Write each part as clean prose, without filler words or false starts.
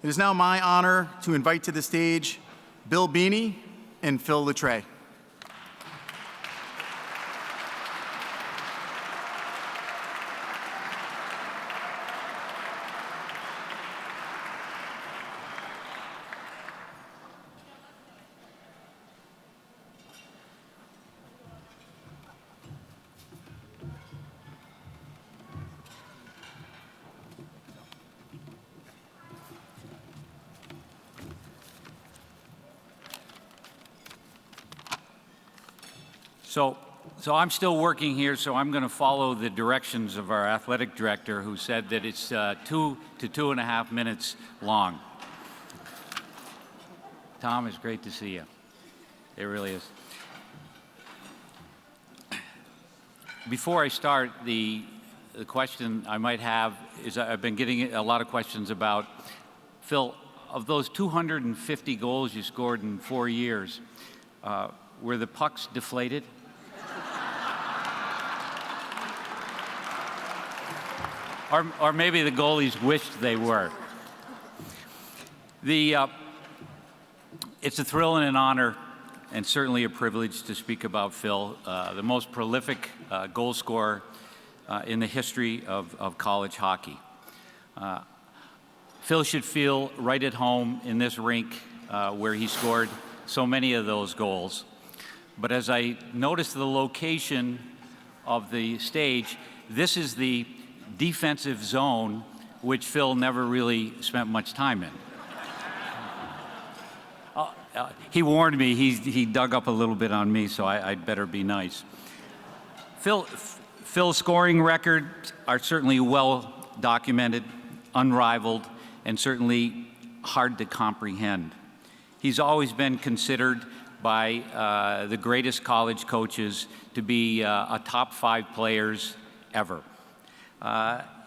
It is now my honor to invite to the stage Bill Beanie and Phil Latreille. So I'm still working here, so I'm going to follow the directions of our athletic director, who said that it's 2 to 2.5 minutes long. Tom, it's great to see you. It really is. Before I start, the question I might have is, I've been getting a lot of questions about, Phil, of those 250 goals you scored in 4 years, were the pucks deflated? Or maybe the goalies wished they were. It's a thrill and an honor, and certainly a privilege to speak about Phil, the most prolific goal scorer in the history of college hockey. Phil should feel right at home in this rink where he scored so many of those goals. But as I noticed the location of the stage, this is the defensive zone, which Phil never really spent much time in. He warned me, he dug up a little bit on me, so I'd better be nice. Phil's scoring records are certainly well documented, unrivaled, and certainly hard to comprehend. He's always been considered by the greatest college coaches to be a top 5 players ever.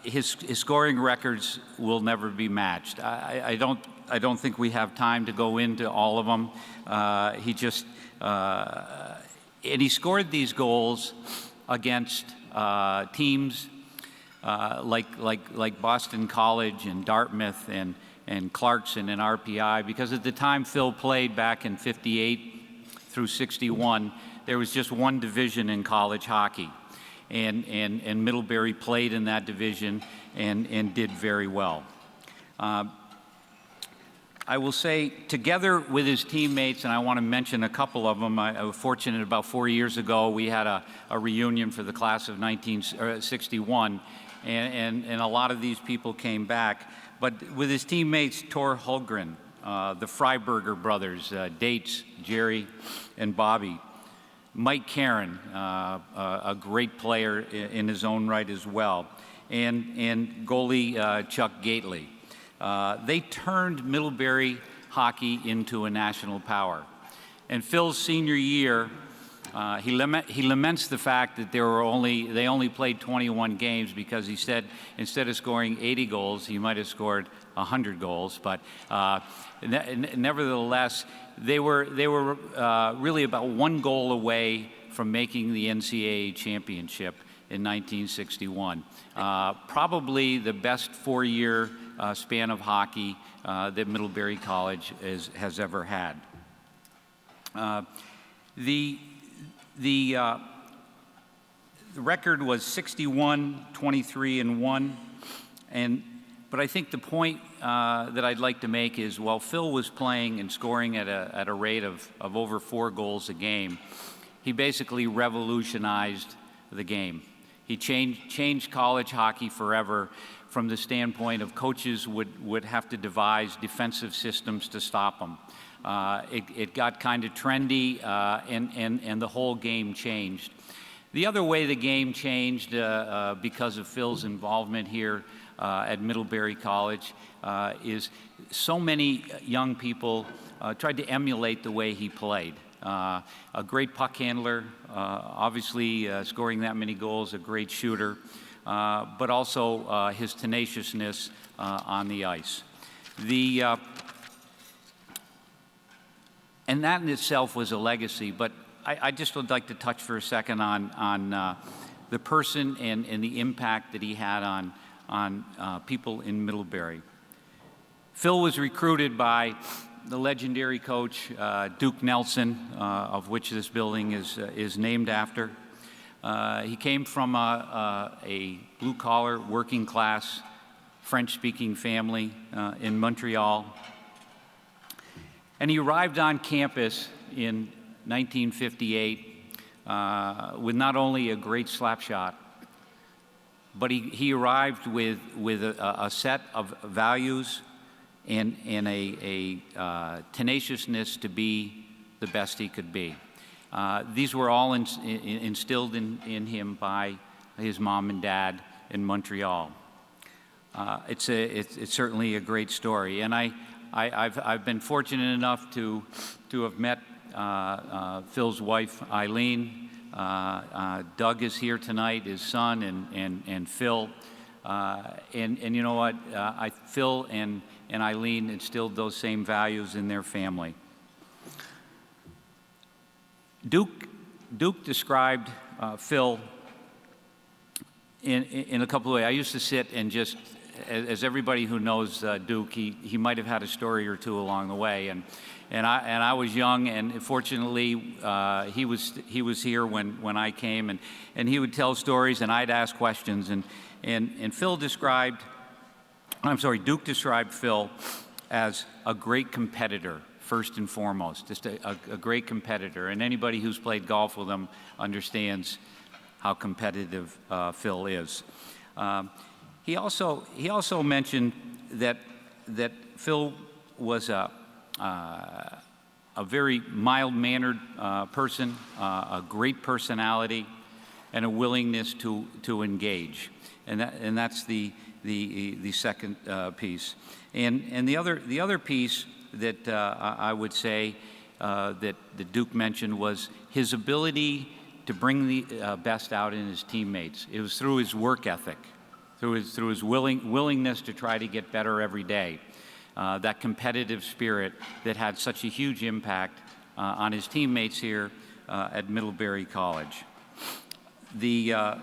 His scoring records will never be matched. I don't think we have time to go into all of them. And he scored these goals against teams like Boston College and Dartmouth and Clarkson and RPI, because at the time Phil played back in '58 through '61, there was just one division in college hockey. And Middlebury played in that division and did very well. I will say, together with his teammates, and I want to mention a couple of them, I was fortunate about 4 years ago, we had a reunion for the class of 1961, and a lot of these people came back. But with his teammates, Tor Holmgren, the Freiberger brothers, Dates, Jerry, and Bobby, Mike Karen, a great player in his own right as well, and goalie Chuck Gately. They turned Middlebury hockey into a national power. And Phil's senior year, he laments the fact that they only played 21 games, because he said instead of scoring 80 goals, he might have scored 100 goals. But nevertheless, they were really about 1 goal away from making the NCAA championship in 1961. Probably the best 4-year span of hockey that Middlebury College has ever had. The record was 61-23-1, but I think the point that I'd like to make is, while Phil was playing and scoring at a rate of over 4 goals a game, he basically revolutionized the game. He changed college hockey forever, from the standpoint of coaches would have to devise defensive systems to stop him. It got kind of trendy, and the whole game changed. The other way the game changed because of Phil's involvement here at Middlebury College is so many young people tried to emulate the way he played. A great puck handler, obviously scoring that many goals, a great shooter, but also his tenaciousness on the ice. And that in itself was a legacy, but I just would like to touch for a second on the person and the impact that he had on people in Middlebury. Phil was recruited by the legendary coach Duke Nelson, of which this building is named after. He came from a blue-collar, working-class, French-speaking family in Montreal. And he arrived on campus in 1958 with not only a great slap shot, but he arrived with a set of values and a tenaciousness to be the best he could be. These were all instilled in him by his mom and dad in Montreal. It's certainly a great story, and I've been fortunate enough to have met Phil's wife Eileen. Doug is here tonight, his son, and Phil. And you know what? Phil and Eileen instilled those same values in their family. Duke described Phil in a couple of ways. I used to sit and just, as everybody who knows Duke, he might have had a story or two along the way, and I was young, and fortunately he was here when I came, and he would tell stories, and I'd ask questions, and Duke described Phil as a great competitor, first and foremost, just a great competitor, and anybody who's played golf with him understands how competitive Phil is. He also mentioned that Phil was a very mild-mannered person, a great personality, and a willingness to engage, and that's the second piece. And the other piece that I would say that Duke mentioned was his ability to bring the best out in his teammates. It was through his work ethic, through his willingness to try to get better every day, that competitive spirit that had such a huge impact on his teammates here at Middlebury College. The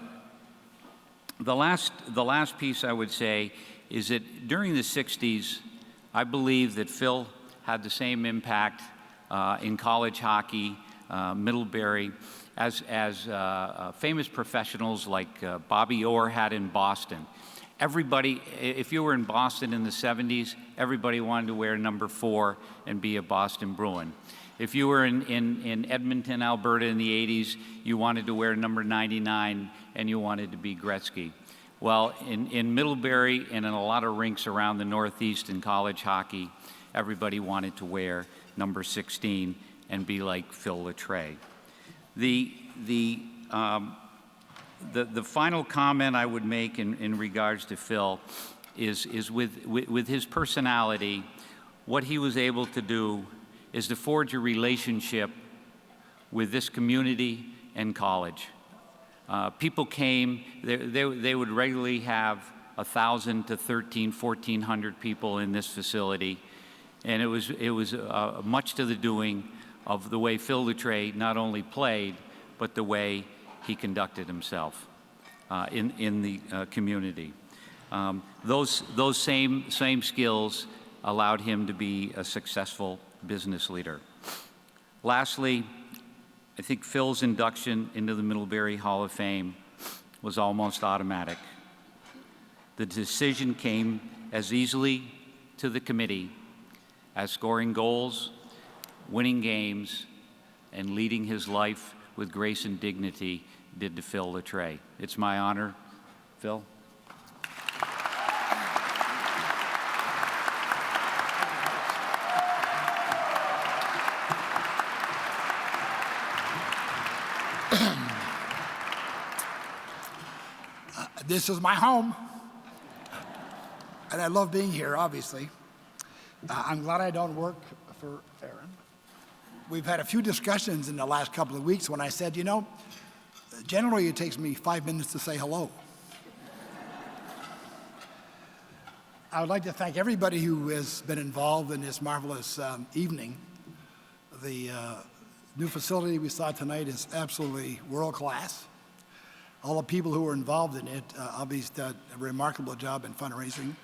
last piece I would say is that during the 60s, I believe that Phil had the same impact in college hockey, Middlebury, as famous professionals like Bobby Orr had in Boston. Everybody, if you were in Boston in the 70s, everybody wanted to wear number 4 and be a Boston Bruin. If you were in Edmonton, Alberta in the 80s, you wanted to wear number 99 and you wanted to be Gretzky. Well, in Middlebury and in a lot of rinks around the Northeast in college hockey, everybody wanted to wear number 16 and be like Phil Latreille. The final comment I would make in regards to Phil is with his personality, what he was able to do is to forge a relationship with this community and college. People came, they would regularly have 1,000 to 1,400 people in this facility, and it was much to the doing of the way Phil Latreille not only played, but the way he conducted himself in the community. Those same skills allowed him to be a successful business leader. Lastly, I think Phil's induction into the Middlebury Hall of Fame was almost automatic. The decision came as easily to the committee as scoring goals, winning games, and leading his life with grace and dignity did to Phil Latreille. It's my honor. Phil? This is my home, and I love being here, obviously. I'm glad I don't work for Aaron. We've had a few discussions in the last couple of weeks when I said, you know, generally it takes me 5 minutes to say hello. I would like to thank everybody who has been involved in this marvelous evening. The new facility we saw tonight is absolutely world-class. All the people who were involved in it obviously did a remarkable job in fundraising.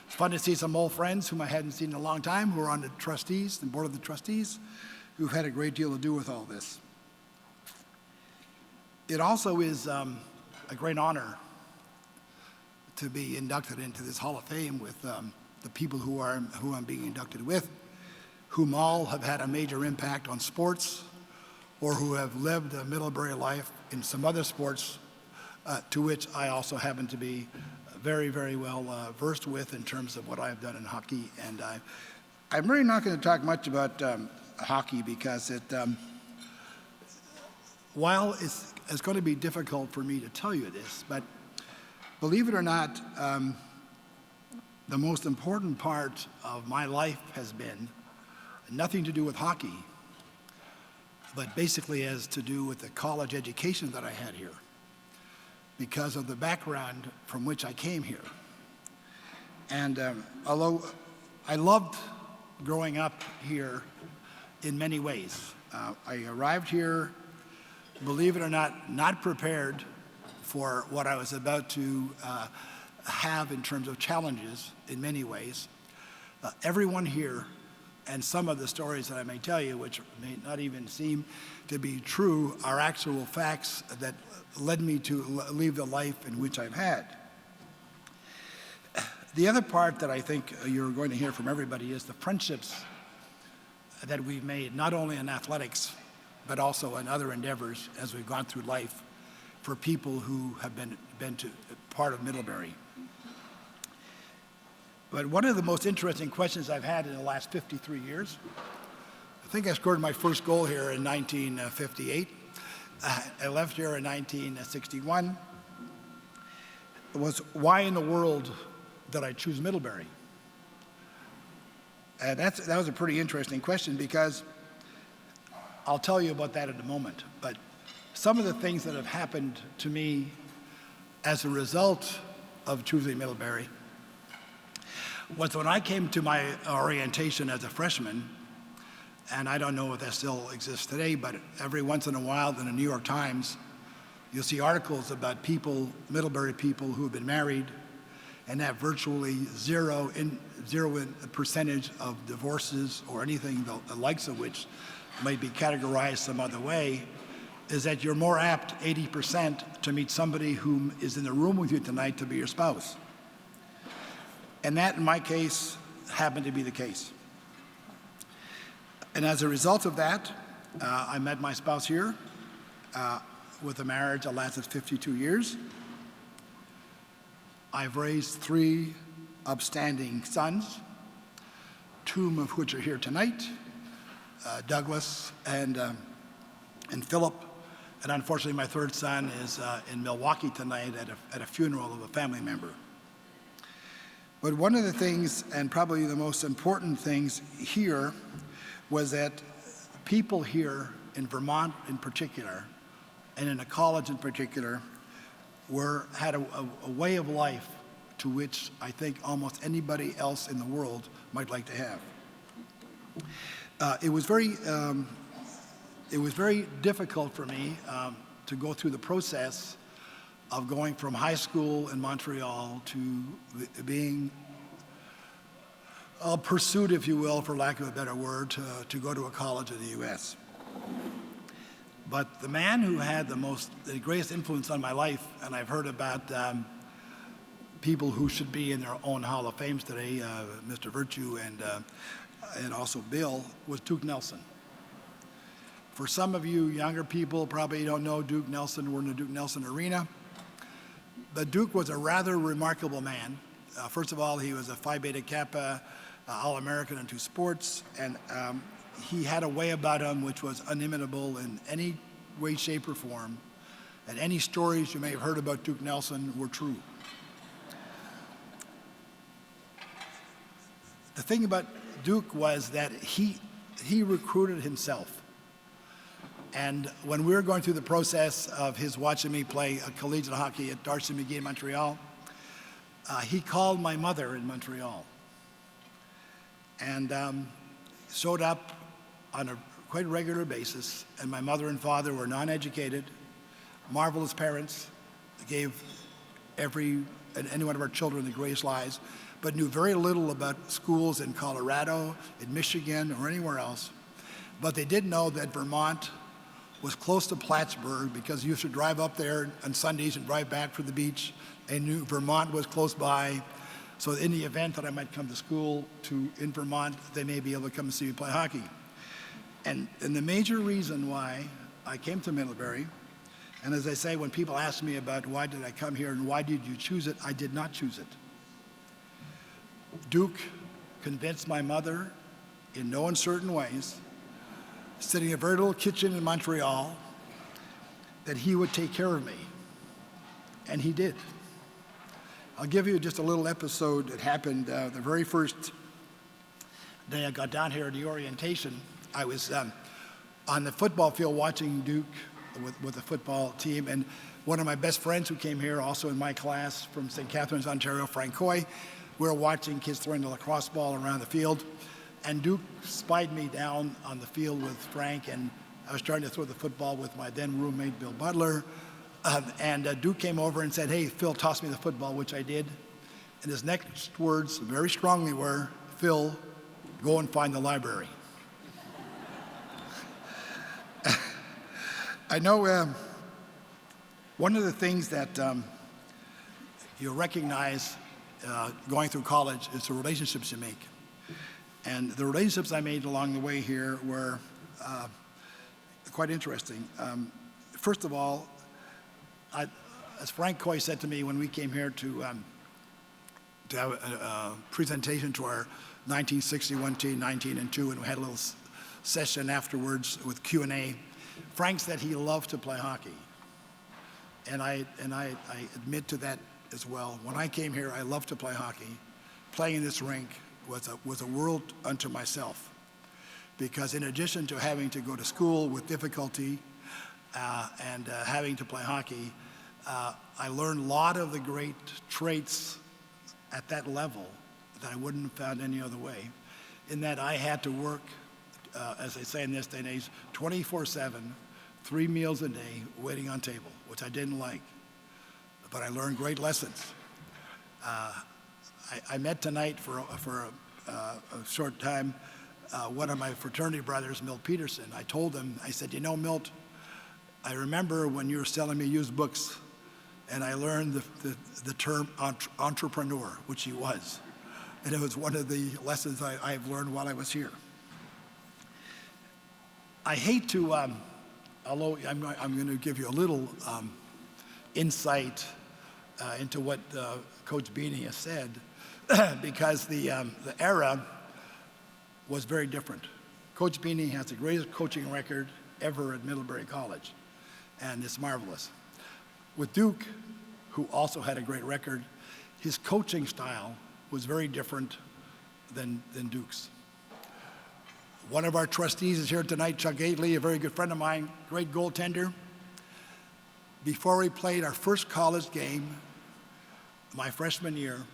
It's fun to see some old friends whom I hadn't seen in a long time, who are on the trustees, the board of the trustees, who've had a great deal to do with all this. It also is a great honor to be inducted into this Hall of Fame with the people who I'm being inducted with, whom all have had a major impact on sports or who have lived a Middlebury life in some other sports to which I also happen to be very, very well versed with in terms of what I've done in hockey. And I'm really not going to talk much about hockey because while it's going to be difficult for me to tell you this, but believe it or not, the most important part of my life has been nothing to do with hockey, but basically has to do with the college education that I had here because of the background from which I came here. And although I loved growing up here in many ways, I arrived here, believe it or not prepared for what I was about to have in terms of challenges in many ways. Everyone here, and some of the stories that I may tell you, which may not even seem to be true, are actual facts that led me to live the life in which I've had. The other part that I think you're going to hear from everybody is the friendships that we've made, not only in athletics, but also in other endeavors as we've gone through life for people who have been to part of Middlebury. But one of the most interesting questions I've had in the last 53 years, I think I scored my first goal here in 1958. I left here in 1961, was why in the world did I choose Middlebury? And that was a pretty interesting question because I'll tell you about that in a moment. But some of the things that have happened to me as a result of choosing Middlebury was when I came to my orientation as a freshman, and I don't know if that still exists today, but every once in a while in the New York Times, you'll see articles about people, Middlebury people who have been married and have virtually zero percentage of divorces or anything the likes of which might be categorized some other way, is that you're more apt, 80%, to meet somebody who is in the room with you tonight to be your spouse. And that, in my case, happened to be the case. And as a result of that, I met my spouse here with a marriage that lasted 52 years. I've raised 3 upstanding sons, 2 of which are here tonight, Douglas and Philip. And unfortunately, my 3rd son is in Milwaukee tonight at a funeral of a family member. But one of the things, and probably the most important things here, was that people here in Vermont in particular, and in a college in particular, had a way of life to which I think almost anybody else in the world might like to have. It was very difficult for me to go through the process of going from high school in Montreal to being pursued, if you will, for lack of a better word, to go to a college in the U.S. But the man who had the greatest influence on my life, and I've heard about people who should be in their own Hall of Fames today, Mr. Virtue and also Bill, was Duke Nelson. For some of you younger people, probably don't know Duke Nelson. We're in the Duke Nelson Arena. But Duke was a rather remarkable man. First of all, he was a Phi Beta Kappa All-American in 2 sports, and he had a way about him which was unimitable in any way, shape, or form. And any stories you may have heard about Duke Nelson were true. The thing about Duke was that he recruited himself. And when we were going through the process of his watching me play collegiate hockey at Darcy McGee in Montreal, he called my mother in Montreal and showed up on a quite regular basis. And my mother and father were non-educated, marvelous parents, gave any one of our children the greatest lives, but knew very little about schools in Colorado, in Michigan, or anywhere else. But they did know that Vermont was close to Plattsburgh because you used to drive up there on Sundays and drive back from the beach. They knew Vermont was close by. So in the event that I might come to school in Vermont, they may be able to come and see me play hockey. And the major reason why I came to Middlebury, and as I say, when people ask me about why did I come here and why did you choose it, I did not choose it. Duke convinced my mother in no uncertain ways, sitting in a very little kitchen in Montreal, that he would take care of me. And he did. I'll give you just a little episode that happened the very first day I got down here at the orientation. I was on the football field watching Duke with the football team, and one of my best friends who came here, also in my class from St. Catharines, Ontario, Frank Coy, we were watching kids throwing the lacrosse ball around the field. And Duke spied me down on the field with Frank, and I was trying to throw the football with my then roommate, Bill Butler. Duke came over and said, "Hey, Phil, toss me the football," which I did. And his next words, very strongly, were, "Phil, go and find the library." I know one of the things that you recognize going through college is the relationships you make. And the relationships I made along the way here were quite interesting. First of all, as Frank Coy said to me when we came here to have a presentation to our 1961 team, 19-2, and we had a little session afterwards with Q&A, Frank said he loved to play hockey. And I admit to that as well. When I came here, I loved to play hockey. Playing in this rink was a world unto myself, because in addition to having to go to school with difficulty and having to play hockey, I learned a lot of the great traits at that level that I wouldn't have found any other way, in that I had to work, as they say in this day and age, 24/7, 3 meals a day, waiting on table, which I didn't like, but I learned great lessons. I met tonight for a short time one of my fraternity brothers, Milt Peterson. I told him, I said, "You know, Milt, I remember when you were selling me used books, and I learned the term entrepreneur," which he was. And it was one of the lessons I've learned while I was here. I hate to, although I'm going to give you a little insight into what Coach Beanie has said, because the era was very different. Coach Beanie has the greatest coaching record ever at Middlebury College, and it's marvelous. With Duke, who also had a great record, his coaching style was very different than Duke's. One of our trustees is here tonight, Chuck Gately, a very good friend of mine, great goaltender. Before we played our first college game, my freshman year,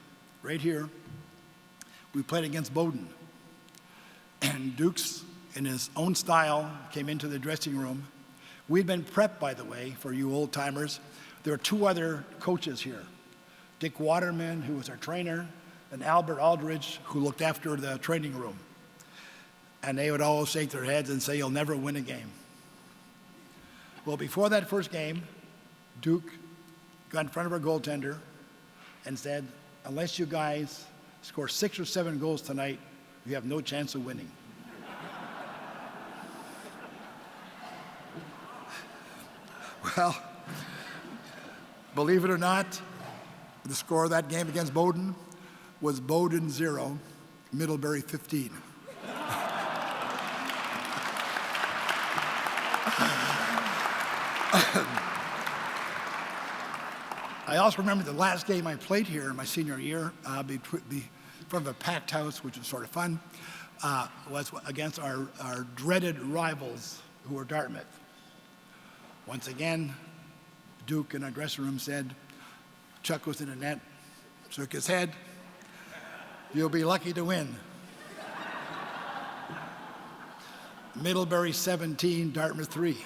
right here, we played against Bowdoin. And Duke's, in his own style, came into the dressing room. We'd been prepped, by the way, for you old timers. There were 2 other coaches here. Dick Waterman, who was our trainer, and Albert Aldridge, who looked after the training room. And they would all shake their heads and say, "You'll never win a game." Well, before that first game, Duke got in front of our goaltender and said, "Unless you guys score 6 or 7 goals tonight, you have no chance of winning." Well, believe it or not, the score of that game against Bowdoin was Bowdoin 0, Middlebury 15. I also remember the last game I played here in my senior year, in front of a packed house, which was sort of fun, was against our dreaded rivals, who were Dartmouth. Once again, Duke in our dressing room said, Chuck was in the net, shook his head, "You'll be lucky to win." Middlebury 17, Dartmouth 3.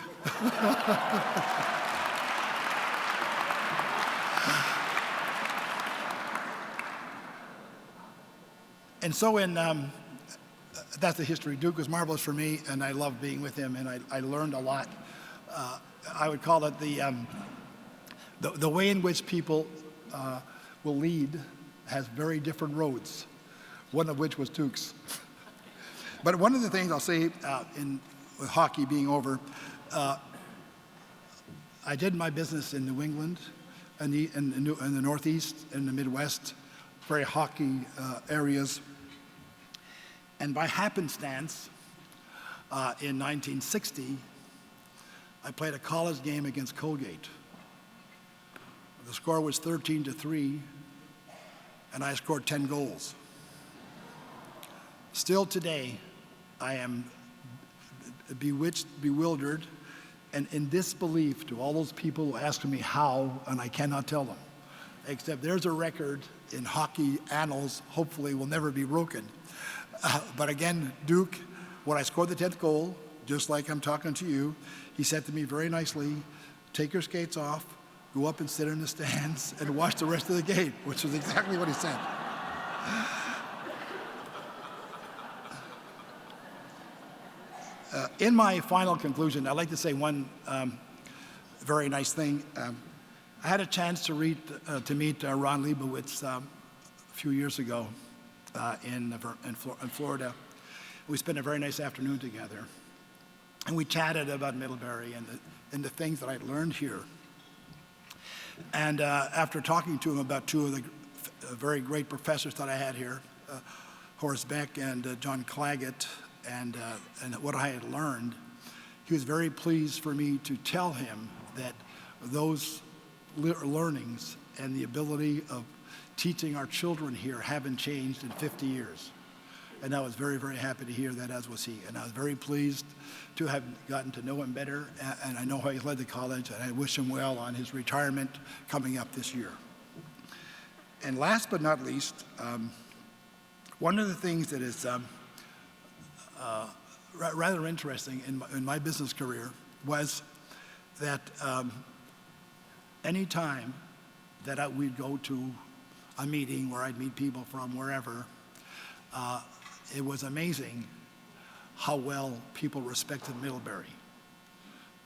And so that's the history. Duke was marvelous for me, and I loved being with him, and I learned a lot. I would call it the way in which people will lead has very different roads, one of which was Duke's. But one of the things I'll say with hockey being over, I did my business in New England, in the Northeast, in the Midwest, very hockey areas. And by happenstance, in 1960, I played a college game against Colgate. The score was 13-3, and I scored 10 goals. Still today, I am bewitched, bewildered, and in disbelief to all those people who ask me how, and I cannot tell them. Except there's a record in hockey annals, hopefully will never be broken. But again, Duke, when I scored the 10th goal, just like I'm talking to you, he said to me very nicely, take your skates off, go up and sit in the stands, and watch the rest of the game, which was exactly what he said. In my final conclusion, I'd like to say one very nice thing. I had a chance to meet Ron Leibowitz a few years ago in Florida. We spent a very nice afternoon together, and we chatted about Middlebury and the things that I'd learned here. And after talking to him about two of the very great professors that I had here, Horace Beck and John Claggett, and what I had learned, he was very pleased for me to tell him that those learnings and the ability of teaching our children here haven't changed in 50 years. And I was very, very happy to hear that, as was he. And I was very pleased to have gotten to know him better, and I know how he led the college, and I wish him well on his retirement coming up this year. And last but not least, one of the things that is rather interesting in my business career was that any time that we'd go to a meeting where I'd meet people from wherever, it was amazing how well people respected Middlebury.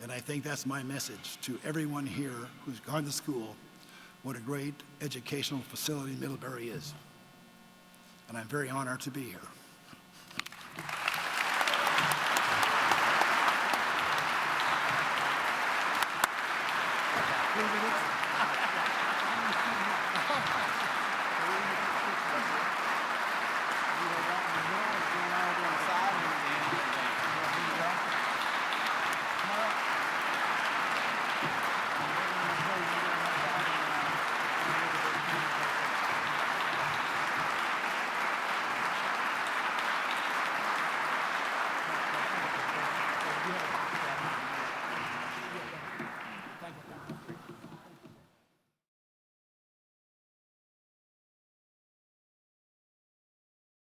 And I think that's my message to everyone here who's gone to school, what a great educational facility Middlebury is. And I'm very honored to be here.